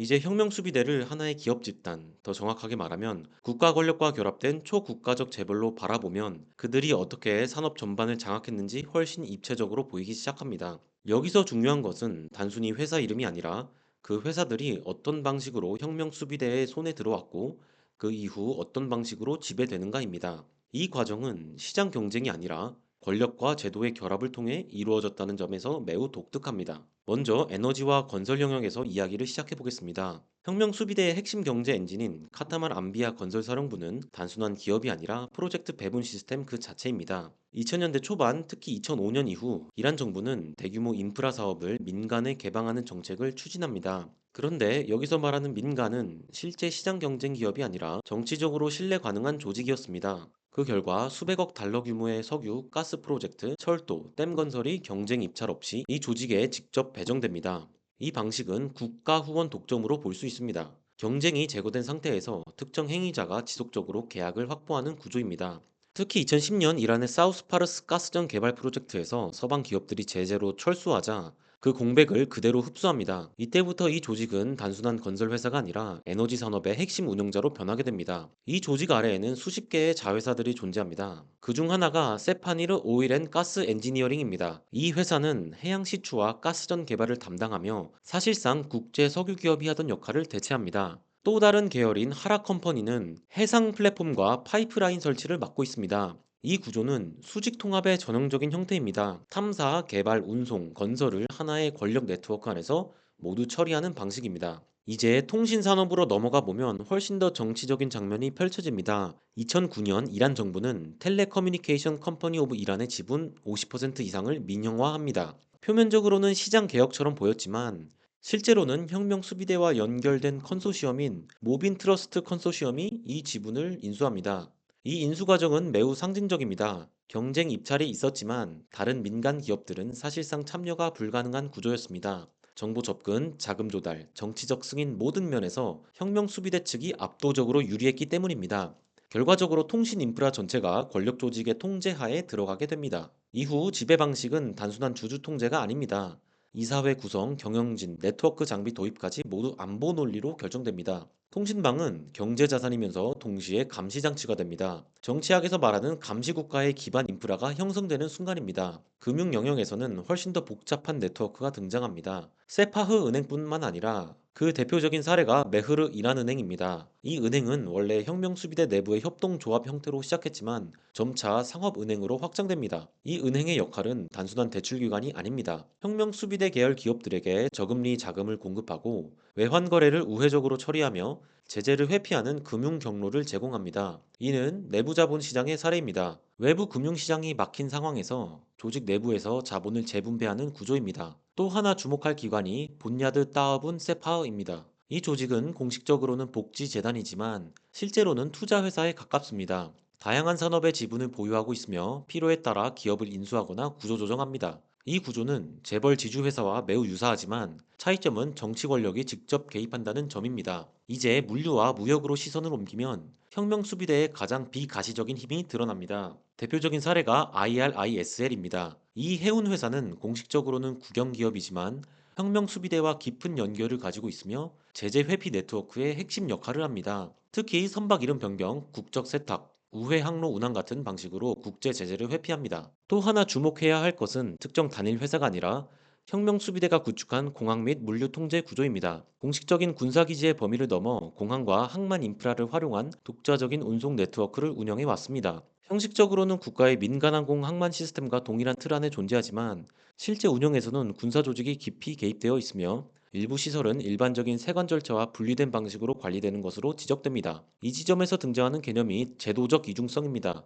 이제 혁명수비대를 하나의 기업 집단, 더 정확하게 말하면 국가 권력과 결합된 초국가적 재벌로 바라보면 그들이 어떻게 산업 전반을 장악했는지 훨씬 입체적으로 보이기 시작합니다. 여기서 중요한 것은 단순히 회사 이름이 아니라 그 회사들이 어떤 방식으로 혁명수비대의 손에 들어왔고 그 이후 어떤 방식으로 지배되는가입니다. 이 과정은 시장 경쟁이 아니라 권력과 제도의 결합을 통해 이루어졌다는 점에서 매우 독특합니다. 먼저 에너지와 건설 영역에서 이야기를 시작해 보겠습니다. 혁명 수비대의 핵심 경제 엔진인 카타말 암비아 건설사령부는 단순한 기업이 아니라 프로젝트 배분 시스템 그 자체입니다. 2000년대 초반, 특히 2005년 이후 이란 정부는 대규모 인프라 사업을 민간에 개방하는 정책을 추진합니다. 그런데 여기서 말하는 민간은 실제 시장 경쟁 기업이 아니라 정치적으로 신뢰 가능한 조직이었습니다. 그 결과 수백억 달러 규모의 석유, 가스 프로젝트, 철도, 댐 건설이 경쟁 입찰 없이 이 조직에 직접 배정됩니다. 이 방식은 국가 후원 독점으로 볼 수 있습니다. 경쟁이 제거된 상태에서 특정 행위자가 지속적으로 계약을 확보하는 구조입니다. 특히 2010년 이란의 사우스파르스 가스전 개발 프로젝트에서 서방 기업들이 제재로 철수하자 그 공백을 그대로 흡수합니다. 이때부터 이 조직은 단순한 건설 회사가 아니라 에너지 산업의 핵심 운영자로 변하게 됩니다. 이 조직 아래에는 수십 개의 자회사들이 존재합니다. 그중 하나가 세파니르 오일 앤 가스 엔지니어링입니다. 이 회사는 해양 시추와 가스전 개발을 담당하며 사실상 국제 석유 기업이 하던 역할을 대체합니다. 또 다른 계열인 하라 컴퍼니는 해상 플랫폼과 파이프라인 설치를 맡고 있습니다. 이 구조는 수직 통합의 전형적인 형태입니다. 탐사, 개발, 운송, 건설을 하나의 권력 네트워크 안에서 모두 처리하는 방식입니다. 이제 통신 산업으로 넘어가 보면 훨씬 더 정치적인 장면이 펼쳐집니다. 2009년 이란 정부는 텔레커뮤니케이션 컴퍼니 오브 이란의 지분 50% 이상을 민영화합니다. 표면적으로는 시장 개혁처럼 보였지만 실제로는 혁명 수비대와 연결된 컨소시엄인 모빈 트러스트 컨소시엄이 이 지분을 인수합니다. 이 인수 과정은 매우 상징적입니다. 경쟁 입찰이 있었지만 다른 민간 기업들은 사실상 참여가 불가능한 구조였습니다. 정보 접근, 자금 조달, 정치적 승인 모든 면에서 혁명 수비대 측이 압도적으로 유리했기 때문입니다. 결과적으로 통신 인프라 전체가 권력 조직의 통제하에 들어가게 됩니다. 이후 지배 방식은 단순한 주주 통제가 아닙니다. 이사회 구성, 경영진, 네트워크 장비 도입까지 모두 안보 논리로 결정됩니다. 통신망은 경제 자산이면서 동시에 감시 장치가 됩니다. 정치학에서 말하는 감시 국가의 기반 인프라가 형성되는 순간입니다. 금융 영역에서는 훨씬 더 복잡한 네트워크가 등장합니다. 세파흐 은행뿐만 아니라 그 대표적인 사례가 메흐르 이란은행입니다. 이 은행은 원래 혁명수비대 내부의 협동조합 형태로 시작했지만 점차 상업은행으로 확장됩니다. 이 은행의 역할은 단순한 대출기관이 아닙니다. 혁명수비대 계열 기업들에게 저금리 자금을 공급하고 외환 거래를 우회적으로 처리하며 제재를 회피하는 금융 경로를 제공합니다. 이는 내부 자본 시장의 사례입니다. 외부 금융 시장이 막힌 상황에서 조직 내부에서 자본을 재분배하는 구조입니다. 또 하나 주목할 기관이 본야드 따업은 세파입니다. 이 조직은 공식적으로는 복지 재단이지만 실제로는 투자 회사에 가깝습니다. 다양한 산업의 지분을 보유하고 있으며 필요에 따라 기업을 인수하거나 구조 조정합니다. 이 구조는 재벌 지주회사와 매우 유사하지만 차이점은 정치 권력이 직접 개입한다는 점입니다. 이제 물류와 무역으로 시선을 옮기면 혁명 수비대의 가장 비가시적인 힘이 드러납니다. 대표적인 사례가 IRISL입니다. 이 해운 회사는 공식적으로는 국영 기업이지만 혁명 수비대와 깊은 연결을 가지고 있으며 제재 회피 네트워크의 핵심 역할을 합니다. 특히 선박 이름 변경, 국적 세탁, 우회 항로 운항 같은 방식으로 국제 제재를 회피합니다. 또 하나 주목해야 할 것은 특정 단일 회사가 아니라 혁명 수비대가 구축한 공항 및 물류 통제 구조입니다. 공식적인 군사기지의 범위를 넘어 공항과 항만 인프라를 활용한 독자적인 운송 네트워크를 운영해 왔습니다. 형식적으로는 국가의 민간항공 항만 시스템과 동일한 틀 안에 존재하지만 실제 운영에서는 군사 조직이 깊이 개입되어 있으며 일부 시설은 일반적인 세관 절차와 분리된 방식으로 관리되는 것으로 지적됩니다. 이 지점에서 등장하는 개념이 제도적 이중성입니다.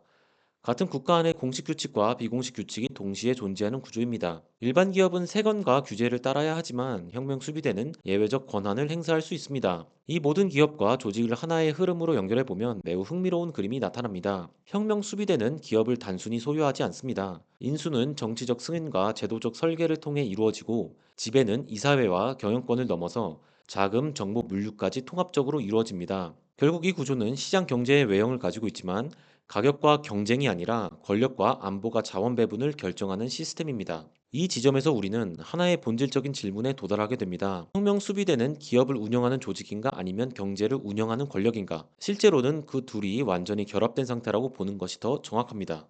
같은 국가 안의 공식 규칙과 비공식 규칙이 동시에 존재하는 구조입니다. 일반 기업은 세관과 규제를 따라야 하지만 혁명 수비대는 예외적 권한을 행사할 수 있습니다. 이 모든 기업과 조직을 하나의 흐름으로 연결해 보면 매우 흥미로운 그림이 나타납니다. 혁명 수비대는 기업을 단순히 소유하지 않습니다. 인수는 정치적 승인과 제도적 설계를 통해 이루어지고 지배는 이사회와 경영권을 넘어서 자금, 정보, 물류까지 통합적으로 이루어집니다. 결국 이 구조는 시장 경제의 외형을 가지고 있지만 가격과 경쟁이 아니라 권력과 안보가 자원 배분을 결정하는 시스템입니다. 이 지점에서 우리는 하나의 본질적인 질문에 도달하게 됩니다. 혁명 수비대는 기업을 운영하는 조직인가 아니면 경제를 운영하는 권력인가? 실제로는 그 둘이 완전히 결합된 상태라고 보는 것이 더 정확합니다.